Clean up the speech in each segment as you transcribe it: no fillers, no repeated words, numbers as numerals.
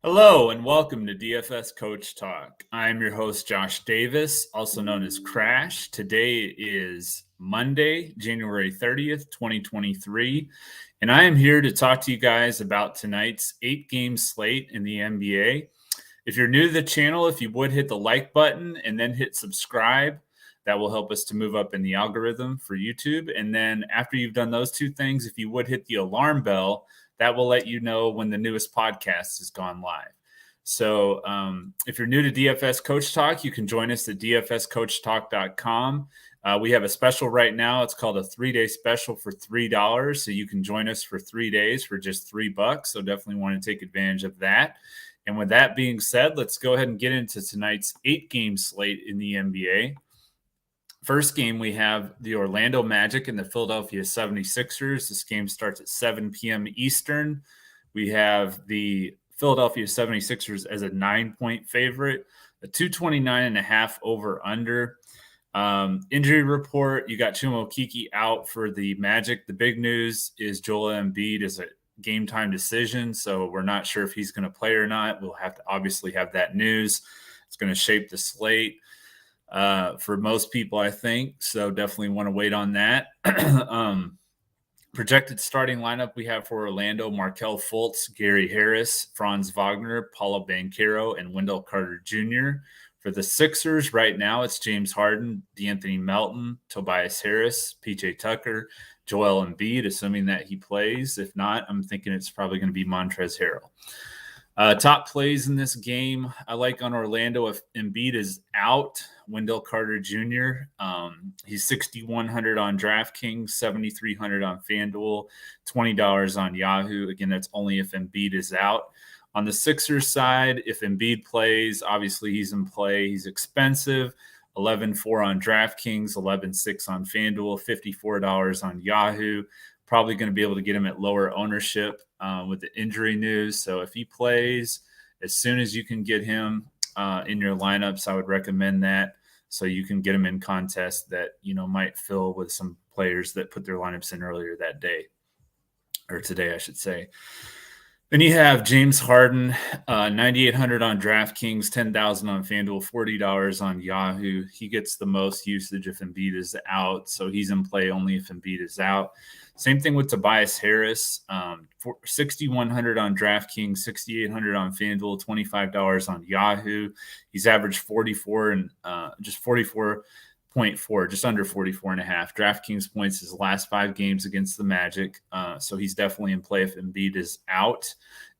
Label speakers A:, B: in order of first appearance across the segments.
A: Hello and welcome to DFS Coach Talk. I'm your host, Josh Davis, also known as Crash. Today is Monday, January 30th, 2023, and I am here to talk to you guys about tonight's 8-game slate in the NBA. If you're new to the channel, if you would hit the like button and then hit subscribe, that will help us to move up in the algorithm for YouTube. And then after you've done those two things, if you would hit the alarm bell, that will let you know when the newest podcast has gone live. So if you're new to DFS Coach Talk, you can join us at dfscoachtalk.com. We have a special right now. It's called a 3-day special for $3. So you can join us for 3 days for just $3. So definitely want to take advantage of that. And with that being said, let's go ahead and get into tonight's 8-game slate in the NBA. First game, we have the Orlando Magic and the Philadelphia 76ers. This game starts at 7 p.m. Eastern. We have the Philadelphia 76ers as a 9-point favorite, a 229.5 over-under. Injury report, you got Chuma Okeke out for the Magic. The big news is Joel Embiid is a game-time decision, so we're not sure if he's going to play or not. We'll have to obviously have that news. It's going to shape the slate for most people, I think. So definitely want to wait on that. Projected starting lineup we have for Orlando: Markelle Fultz, Gary Harris, Franz Wagner, Paolo Banchero, and Wendell Carter Jr. For the Sixers, right now it's James Harden, DeAnthony Melton, Tobias Harris, PJ Tucker, Joel Embiid, assuming that he plays. If not, I'm thinking it's probably going to be Montrezl Harrell. Top plays in this game, I like on Orlando if Embiid is out, Wendell Carter Jr. He's 6,100 on DraftKings, 7,300 on FanDuel, $20 on Yahoo. Again, that's only if Embiid is out. On the Sixers side, if Embiid plays, obviously he's in play. He's expensive, 11.4 on DraftKings, 11.6 on FanDuel, $54 on Yahoo. Probably going to be able to get him at lower ownership with the injury news. So if he plays, as soon as you can get him in your lineups, I would recommend that, so you can get him in contests that, you know, might fill with some players that put their lineups in earlier that day, or today, I should say. Then you have James Harden, 9,800 on DraftKings, 10,000 on FanDuel, $40 on Yahoo. He gets the most usage if Embiid is out, so he's in play only if Embiid is out. Same thing with Tobias Harris, 6,100 on DraftKings, 6,800 on FanDuel, $25 on Yahoo. He's averaged 44 and just 44.4, just under 44.5 DraftKings points his last 5 games against the Magic. So he's definitely in play if Embiid is out.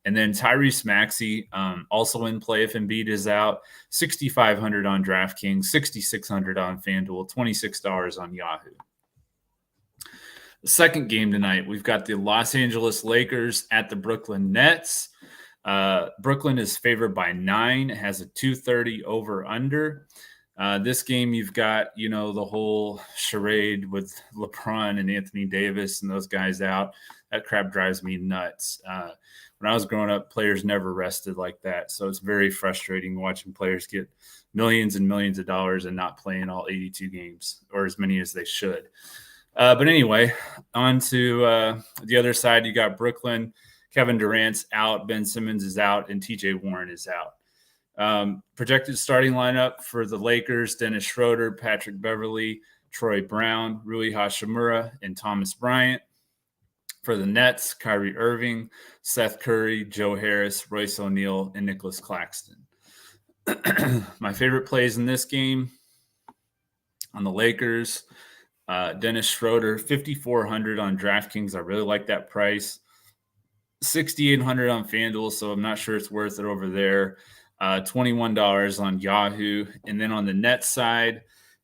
A: And then Tyrese Maxey, also in play if Embiid is out, 6,500 on DraftKings, 6,600 on FanDuel, $26 on Yahoo. The second game tonight, we've got the Los Angeles Lakers at the Brooklyn Nets. Brooklyn is favored by 9. It has a 230 over-under. This game, you've got, you know, the whole charade with LeBron and Anthony Davis and those guys out. That crap drives me nuts. When I was growing up, players never rested like that. So it's very frustrating watching players get millions and millions of dollars and not playing all 82 games, or as many as they should. But anyway, on to the other side. You got Brooklyn. Kevin Durant's out. Ben Simmons is out. And TJ Warren is out. Projected starting lineup for the Lakers: Dennis Schroeder, Patrick Beverley, Troy Brown, Rui Hachimura, and Thomas Bryant. For the Nets: Kyrie Irving, Seth Curry, Joe Harris, Royce O'Neal, and Nicholas Claxton. My favorite plays in this game on the Lakers: Dennis Schroeder, 5,400 on DraftKings. I really like that price. 6,800 on FanDuel, so I'm not sure it's worth it over there. $21 on Yahoo. And then on the Nets side,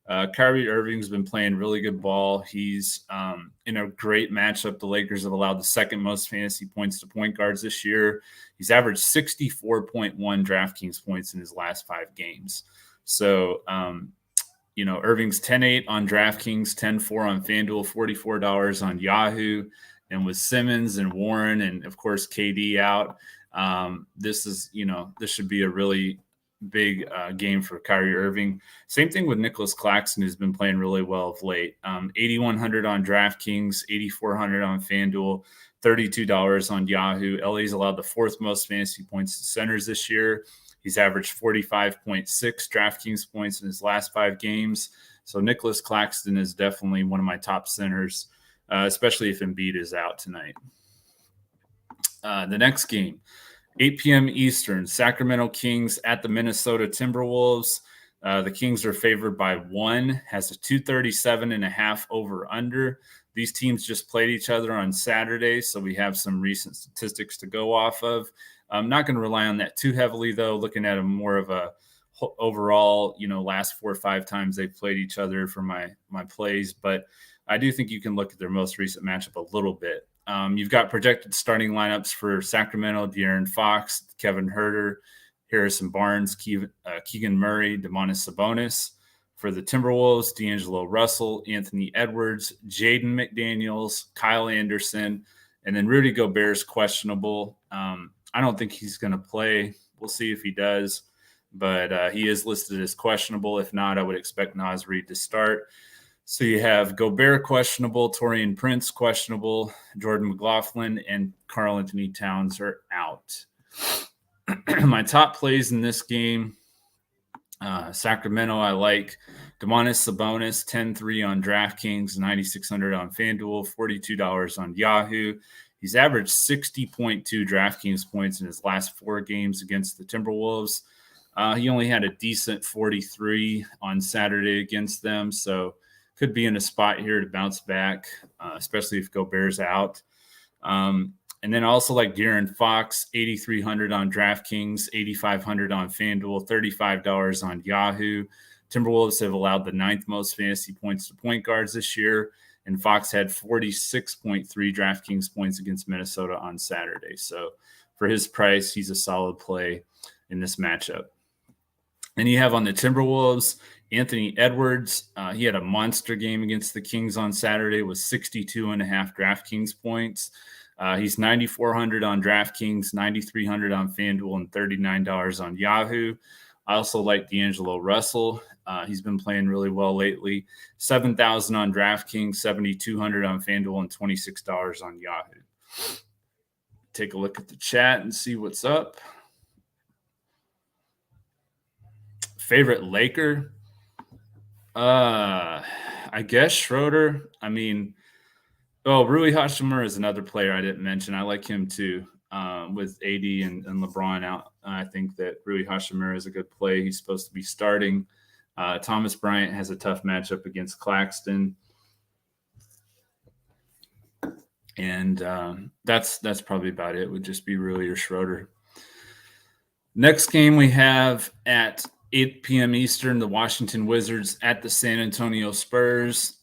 A: Kyrie Irving's been playing really good ball. He's in a great matchup. The Lakers have allowed the second most fantasy points to point guards this year. He's averaged 64.1 DraftKings points in his last 5 games. So, you know, Irving's 10.8 on DraftKings, 10.4 on FanDuel, $44 on Yahoo. And with Simmons and Warren and, of course, KD out, this is, you know, this should be a really big game for Kyrie Irving. Same thing with Nicholas Claxton, who's been playing really well of late. 8,100 on DraftKings, 8,400 on FanDuel, $32 on Yahoo. LA's allowed the fourth most fantasy points to centers this year. He's averaged 45.6 DraftKings points in his last 5 games. So Nicholas Claxton is definitely one of my top centers, especially if Embiid is out tonight. The next game, 8 p.m. Eastern, Sacramento Kings at the Minnesota Timberwolves. The Kings are favored by 1, has a 237.5 over under. These teams just played each other on Saturday, so we have some recent statistics to go off of. I'm not going to rely on that too heavily, though, looking at a more of a overall, last 4 or 5 times they've played each other for my plays. But I do think you can look at their most recent matchup a little bit. You've got projected starting lineups for Sacramento: De'Aaron Fox, Kevin Huerter, Harrison Barnes, Keegan Murray, Domantas Sabonis. For the Timberwolves, D'Angelo Russell, Anthony Edwards, Jaden McDaniels, Kyle Anderson, and then Rudy Gobert is questionable. I don't think he's going to play. We'll see if he does, but he is listed as questionable. If not, I would expect Naz Reid to start. So you have Gobert questionable, Taurean Prince questionable, Jordan McLaughlin, and Karl Anthony Towns are out. My top plays in this game, Sacramento, I like Domantas Sabonis, 10-3 on DraftKings, 9,600 on FanDuel, $42 on Yahoo. He's averaged 60.2 DraftKings points in his last 4 games against the Timberwolves. He only had a decent 43 on Saturday against them, so could be in a spot here to bounce back, especially if Gobert's out. And then also like De'Aaron Fox, 8,300 on DraftKings, 8,500 on FanDuel, $35 on Yahoo. Timberwolves have allowed the 9th most fantasy points to point guards this year, and Fox had 46.3 DraftKings points against Minnesota on Saturday. So for his price, he's a solid play in this matchup. And you have on the Timberwolves, Anthony Edwards. He had a monster game against the Kings on Saturday with 62.5 DraftKings points. He's 9,400 on DraftKings, 9,300 on FanDuel, and $39 on Yahoo. I also like D'Angelo Russell. He's been playing really well lately. 7,000 on DraftKings, 7,200 on FanDuel, and $26 on Yahoo. Take a look at the chat and see what's up. Favorite Laker? I guess Schroeder. I mean, Rui Hachimura is another player I didn't mention. I like him too. With AD and LeBron out, I think that Rui Hachimura is a good play. He's supposed to be starting. Thomas Bryant has a tough matchup against Claxton. And that's probably about it. Would just be Rui or Schroeder. Next game we have at 8 p.m. Eastern, the Washington Wizards at the San Antonio Spurs.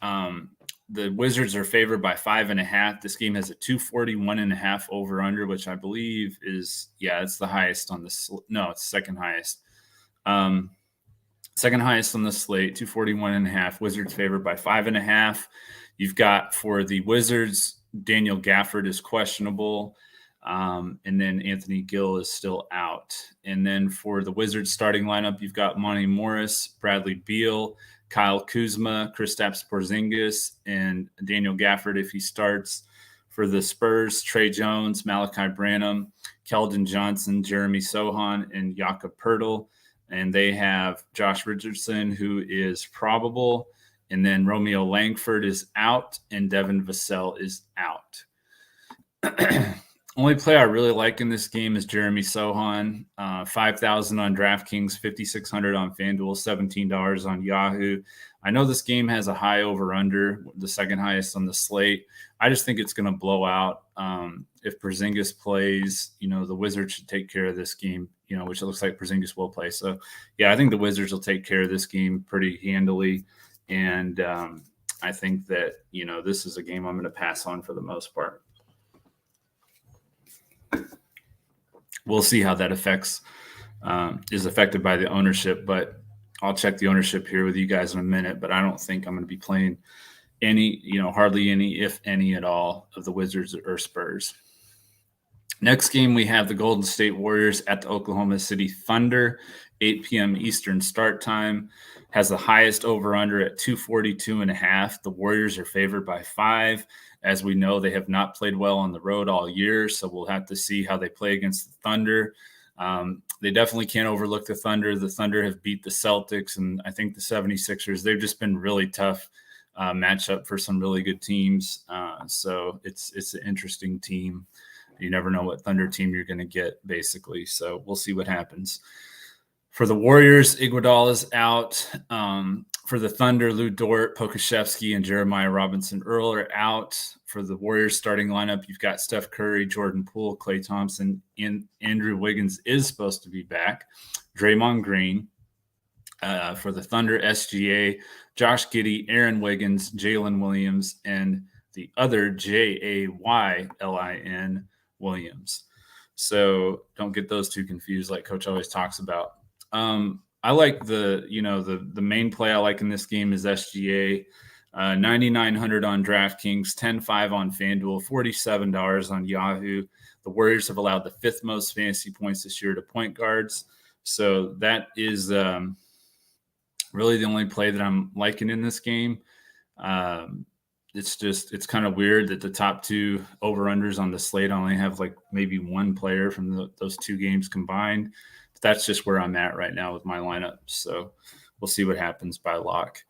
A: The Wizards are favored by 5.5. This game has a 241.5 over under, which I believe is, it's the highest on the no, it's second highest. Second highest on the slate, 241.5. Wizards favored by 5.5. You've got for the Wizards, Daniel Gafford is questionable. And then Anthony Gill is still out. And then for the Wizards starting lineup, you've got Monty Morris, Bradley Beal, Kyle Kuzma, Kristaps Porzingis, and Daniel Gafford if he starts. For the Spurs, Trey Jones, Malachi Branham, Keldon Johnson, Jeremy Sohan, and Jakob Poeltl. And they have Josh Richardson, who is probable. And then Romeo Langford is out, and Devin Vassell is out. Only player I really like in this game is Jeremy Sohan. 5,000 on DraftKings, 5,600 on FanDuel, $17 on Yahoo. I know this game has a high over/under, the second highest on the slate. I just think it's going to blow out. If Porzingis plays, the Wizards should take care of this game, which it looks like Porzingis will play. So, I think the Wizards will take care of this game pretty handily. And I think that, this is a game I'm going to pass on for the most part. We'll see how that is affected by the ownership, but I'll check the ownership here with you guys in a minute. But I don't think I'm going to be playing any, hardly any, if any at all, of the Wizards or Spurs. Next game, we have the Golden State Warriors at the Oklahoma City Thunder, 8 p.m. Eastern start time, has the highest over-under at 242.5. The Warriors are favored by 5. As we know, they have not played well on the road all year, so we'll have to see how they play against the Thunder. They definitely can't overlook the Thunder. The Thunder have beat the Celtics, and I think the 76ers, they've just been really tough matchup for some really good teams. So it's an interesting team. You never know what Thunder team you're going to get, basically. So we'll see what happens. For the Warriors, Iguodala is out. For the Thunder, Lou Dort, Pokusevski, and Jeremiah Robinson-Earl are out. For the Warriors starting lineup, you've got Steph Curry, Jordan Poole, Klay Thompson, and Andrew Wiggins is supposed to be back. Draymond Green. For the Thunder, SGA, Josh Giddey, Aaron Wiggins, Jalen Williams, and the other Jaylin Williams. So don't get those two confused like Coach always talks about. I like the main play I like in this game is SGA, 9,900 on DraftKings, 10.5 on FanDuel, $47 on Yahoo. The Warriors have allowed the 5th most fantasy points this year to point guards. So that is really the only play that I'm liking in this game. It's kind of weird that the top 2 over-unders on the slate only have like maybe one player from those 2 games combined. But that's just where I'm at right now with my lineup. So we'll see what happens by lock.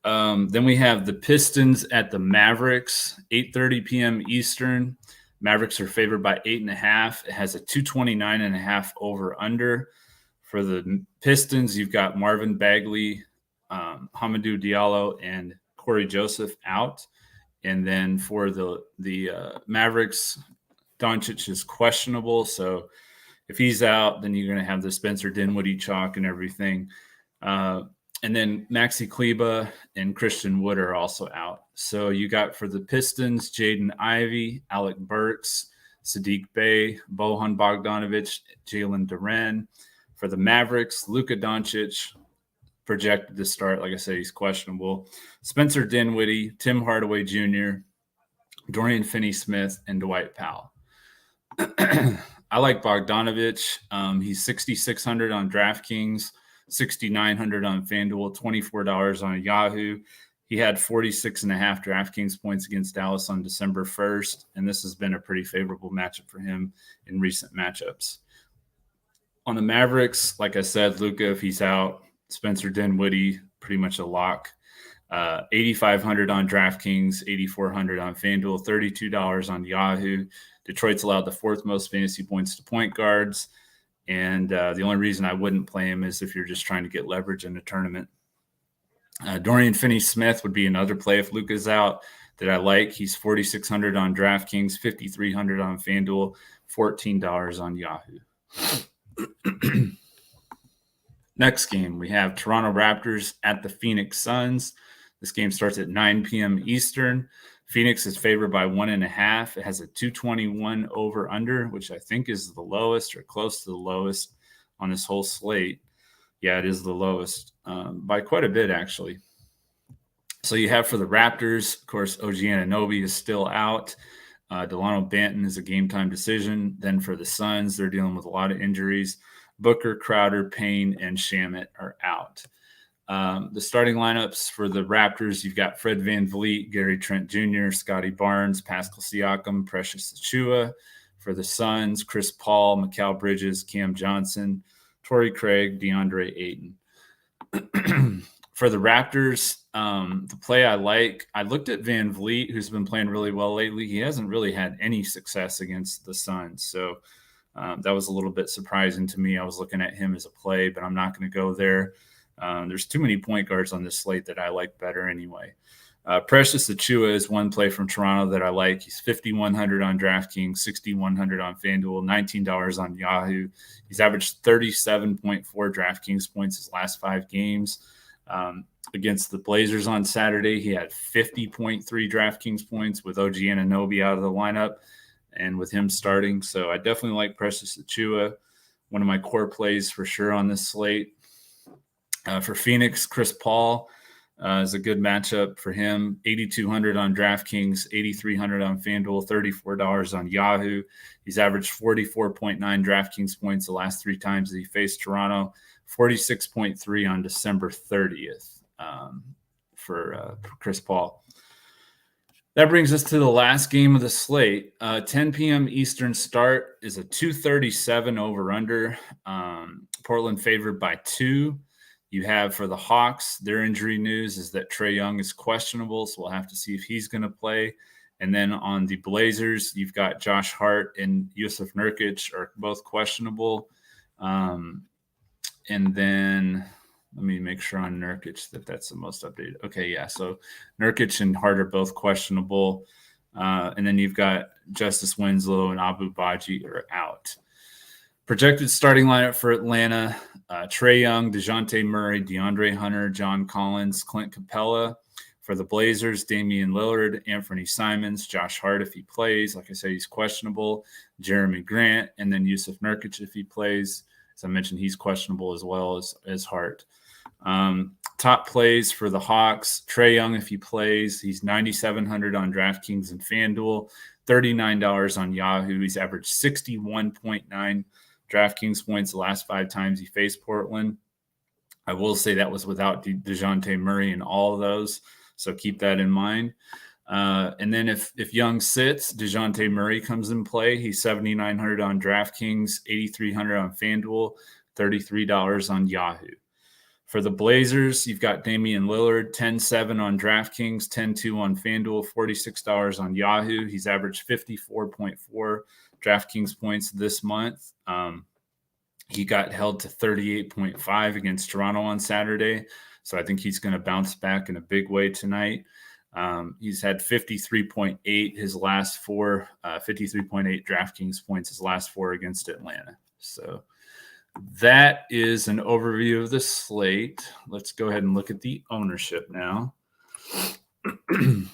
A: Then we have the Pistons at the Mavericks, 8:30 p.m. Eastern. Mavericks are favored by 8.5. It has a 229.5 over-under. For the Pistons, you've got Marvin Bagley, Hamidou Diallo, and Corey Joseph out. And then for the Mavericks, Doncic is questionable. So if he's out, then you're going to have the Spencer Dinwiddie chalk and everything. And then Maxi Kleber and Christian Wood are also out. So you got for the Pistons, Jaden Ivey, Alec Burks, Sadiq Bey, Bojan Bogdanovic, Jalen Duren. For the Mavericks, Luka Doncic projected to start. Like I said, he's questionable. Spencer Dinwiddie, Tim Hardaway Jr., Dorian Finney-Smith, and Dwight Powell. I like Bogdanovic. He's 6,600 on DraftKings, 6,900 on FanDuel, $24 on Yahoo. He had 46.5 DraftKings points against Dallas on December 1st, and this has been a pretty favorable matchup for him in recent matchups. On the Mavericks, like I said, Luka, if he's out, Spencer Dinwiddie, pretty much a lock. 8,500 on DraftKings, 8,400 on FanDuel, $32 on Yahoo. Detroit's allowed the 4th most fantasy points to point guards. And the only reason I wouldn't play him is if you're just trying to get leverage in a tournament. Dorian Finney-Smith would be another play if Luka's out that I like. He's 4,600 on DraftKings, 5,300 on FanDuel, $14 on Yahoo. Next game, we have Toronto Raptors at the Phoenix Suns. This game starts at 9 p.m. Eastern. Phoenix is favored by 1.5. It has a 221 over-under, which I think is the lowest or close to the lowest on this whole slate. Yeah, it is the lowest by quite a bit, actually. So you have for the Raptors, of course, OG Anunoby is still out. Delano Banton is a game-time decision. Then for the Suns, they're dealing with a lot of injuries. Booker, Crowder, Payne, and Shamet are out. The starting lineups for the Raptors, you've got Fred VanVleet, Gary Trent Jr., Scotty Barnes, Pascal Siakam, Precious Achiuwa. For the Suns, Chris Paul, Mikal Bridges, Cam Johnson, Torrey Craig, DeAndre Ayton. For the Raptors, the play I like, I looked at VanVleet, who's been playing really well lately. He hasn't really had any success against the Suns, so that was a little bit surprising to me. I was looking at him as a play, but I'm not going to go there. There's too many point guards on this slate that I like better anyway. Precious Achiuwa is one play from Toronto that I like. He's 5,100 on DraftKings, 6,100 on FanDuel, $19 on Yahoo. He's averaged 37.4 DraftKings points his last 5 games. Against the Blazers on Saturday, he had 50.3 DraftKings points with OG Anunoby out of the lineup and with him starting. So I definitely like Precious Achiuwa, one of my core plays for sure on this slate. For Phoenix, Chris Paul is a good matchup for him. 8,200 on DraftKings, 8,300 on FanDuel, $34 on Yahoo. He's averaged 44.9 DraftKings points the last 3 times that he faced Toronto, 46.3 on December 30th for Chris Paul. That brings us to the last game of the slate. 10 p.m. Eastern start is a 237 over-under. Portland favored by 2. You have for the Hawks, their injury news is that Trae Young is questionable, so we'll have to see if he's going to play. And then on the Blazers, you've got Josh Hart and Yusuf Nurkic are both questionable. And then let me make sure on Nurkic that that's the most updated. Okay, yeah. So Nurkic and Hart are both questionable. And then you've got Justice Winslow and Abu Baji are out. Projected starting lineup for Atlanta, Trae Young, DeJounte Murray, DeAndre Hunter, John Collins, Clint Capella. For the Blazers, Damian Lillard, Anthony Simons, Josh Hart if he plays. Like I said, he's questionable. Jeremy Grant, and then Yusuf Nurkic if he plays. As I mentioned, he's questionable as well as Hart. Top plays for the Hawks, Trae Young if he plays. He's 9,700 on DraftKings and FanDuel, $39 on Yahoo. He's averaged 61.9 DraftKings points the last 5 times he faced Portland. I will say that was without DeJounte Murray in all of those, so keep that in mind. And then if Young sits, DeJounte Murray comes in play. He's 7,900 on DraftKings, 8,300 on FanDuel, $33 on Yahoo. For the Blazers, you've got Damian Lillard, 10-7 on DraftKings, 10-2 on FanDuel, $46 on Yahoo. He's averaged 54.4 DraftKings points this month. He got held to 38.5 against Toronto on Saturday, so I think he's going to bounce back in a big way tonight. He's had 53.8 his last 4, 53.8 DraftKings points his last 4 against Atlanta. So that is an overview of the slate. Let's go ahead and look at the ownership now.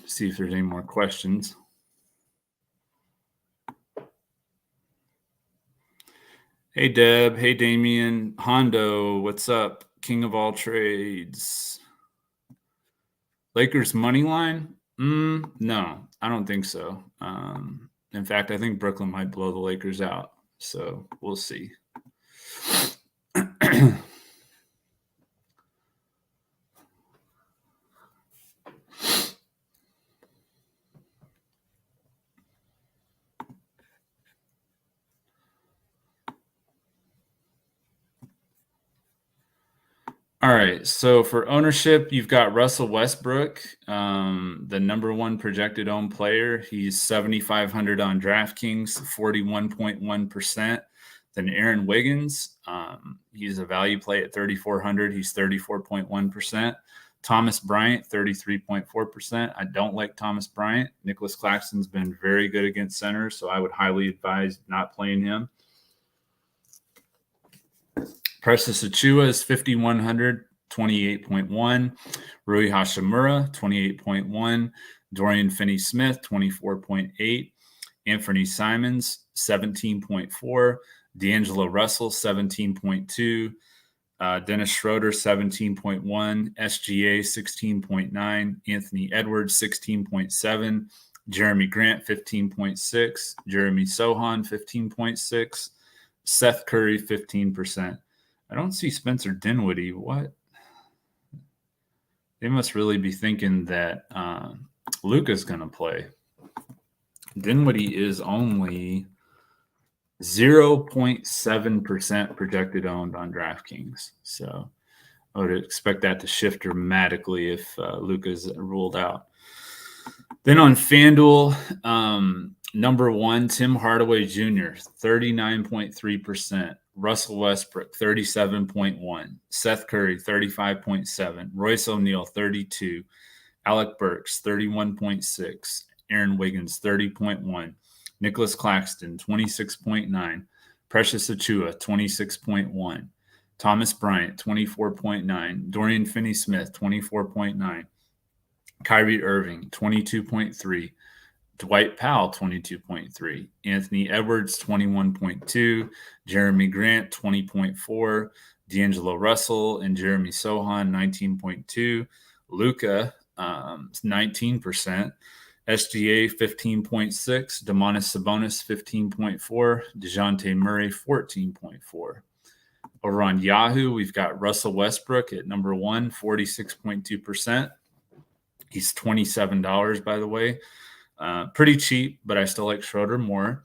A: See if there's any more questions. Hey, Deb. Hey, Damien. Hondo, what's up? King of all trades. Lakers money line? No, I don't think so. In fact, I think Brooklyn might blow the Lakers out. So we'll see. All right, so for ownership, you've got Russell Westbrook, the number 1 projected owned player. He's 7,500 on DraftKings, 41.1%. Then Aaron Wiggins, he's a value play at 3,400. He's 34.1%. Thomas Bryant, 33.4%. I don't like Thomas Bryant. Nicholas Claxton's been very good against centers, so I would highly advise not playing him. Precious Achiuwa is 5,100, 28.1. Rui Hashimura, 28.1. Dorian Finney-Smith, 24.8. Anthony Simons, 17.4. D'Angelo Russell, 17.2. Dennis Schroeder, 17.1. SGA, 16.9. Anthony Edwards, 16.7. Jeremy Grant, 15.6. Jeremy Sohan, 15.6. Seth Curry, 15%. I don't see Spencer Dinwiddie. What? They must really be thinking that Luka's going to play. Dinwiddie is only 0.7% projected owned on DraftKings. So I would expect that to shift dramatically if Luka's ruled out. Then on FanDuel, number 1, Tim Hardaway Jr., 39.3%. Russell Westbrook, 37.1. Seth Curry, 35.7. Royce O'Neal, 32. Alec Burks, 31.6. Aaron Wiggins, 30.1. Nicholas Claxton, 26.9. Precious Achiuwa, 26.1. Thomas Bryant, 24.9. Dorian Finney-Smith, 24.9. Kyrie Irving, 22.3. Dwight Powell, 22.3. Anthony Edwards, 21.2. Jeremy Grant, 20.4. D'Angelo Russell and Jeremy Sohan, 19.2. Luka, 19%. SGA, 15.6. Domantas Sabonis, 15.4. DeJounte Murray, 14.4. Over on Yahoo, we've got Russell Westbrook at number 1, 46.2%. He's $27, by the way. Pretty cheap, but I still like Schroeder more.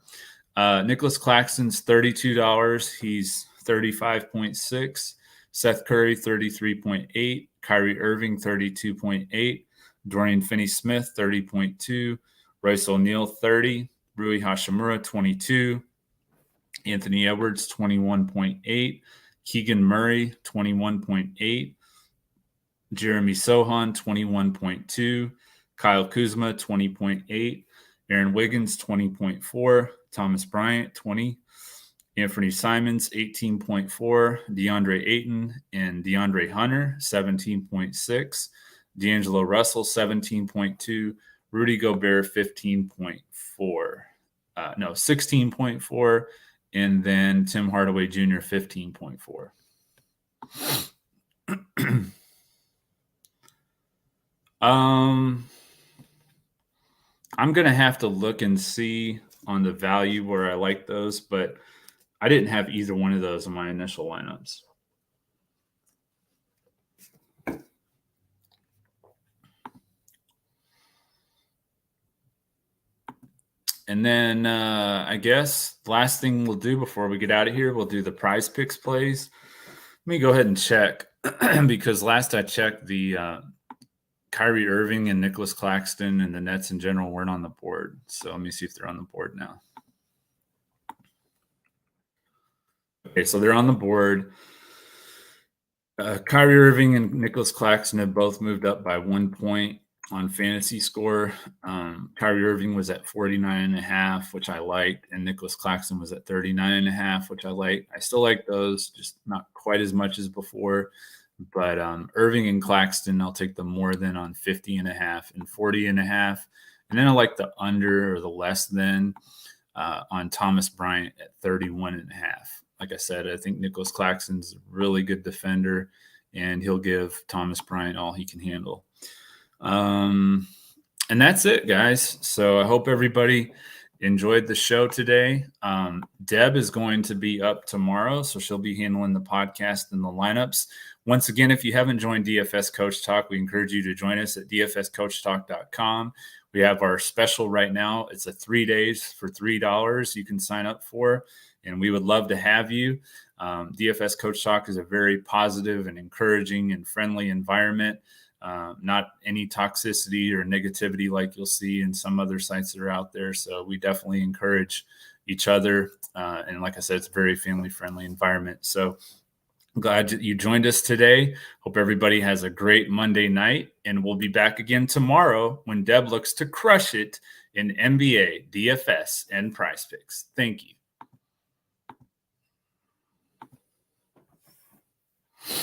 A: Nicholas Claxton's $32. He's 35.6. Seth Curry, 33.8. Kyrie Irving, 32.8. Dorian Finney-Smith, 30.2. Royce O'Neal, 30. Rui Hashimura, 22. Anthony Edwards, 21.8. Keegan Murray, 21.8. Jeremy Sohan, 21.2. Kyle Kuzma, 20.8. Aaron Wiggins, 20.4. Thomas Bryant, 20. Anthony Simons, 18.4. DeAndre Ayton and DeAndre Hunter, 17.6. D'Angelo Russell, 17.2. Rudy Gobert, 16.4. And then Tim Hardaway Jr., 15.4. I'm going to have to look and see on the value where I like those, but I didn't have either one of those in my initial lineups. And then I guess the last thing we'll do before we get out of here, we'll do the PrizePicks plays. Let me go ahead and check because last I checked, the Kyrie Irving and Nicholas Claxton and the Nets in general weren't on the board. So let me see if they're on the board now. Okay, so they're on the board. Kyrie Irving and Nicholas Claxton have both moved up by 1 point on fantasy score. Kyrie Irving was at 49.5, which I liked, and Nicholas Claxton was at 39.5, which I liked. I still like those, just not quite as much as before. But Irving and Claxton, I'll take the more than on 50.5 and 40.5. And then I like the under or the less than on Thomas Bryant at 31.5. Like I said, I think Nicholas Claxton's a really good defender, and he'll give Thomas Bryant all he can handle. And that's it, guys. So I hope everybody enjoyed the show today. Deb is going to be up tomorrow, so she'll be handling the podcast and the lineups. Once again, if you haven't joined DFS Coach Talk, we encourage you to join us at dfscoachtalk.com. We have our special right now. It's a 3 days for $3 you can sign up for, and we would love to have you. DFS Coach Talk is a very positive and encouraging and friendly environment. Not any toxicity or negativity like you'll see in some other sites that are out there. So we definitely encourage each other. And like I said, it's a very family-friendly environment. So I'm glad that you joined us today. Hope everybody has a great Monday night. And we'll be back again tomorrow when Deb looks to crush it in NBA, DFS, and PrizePicks. Thank you.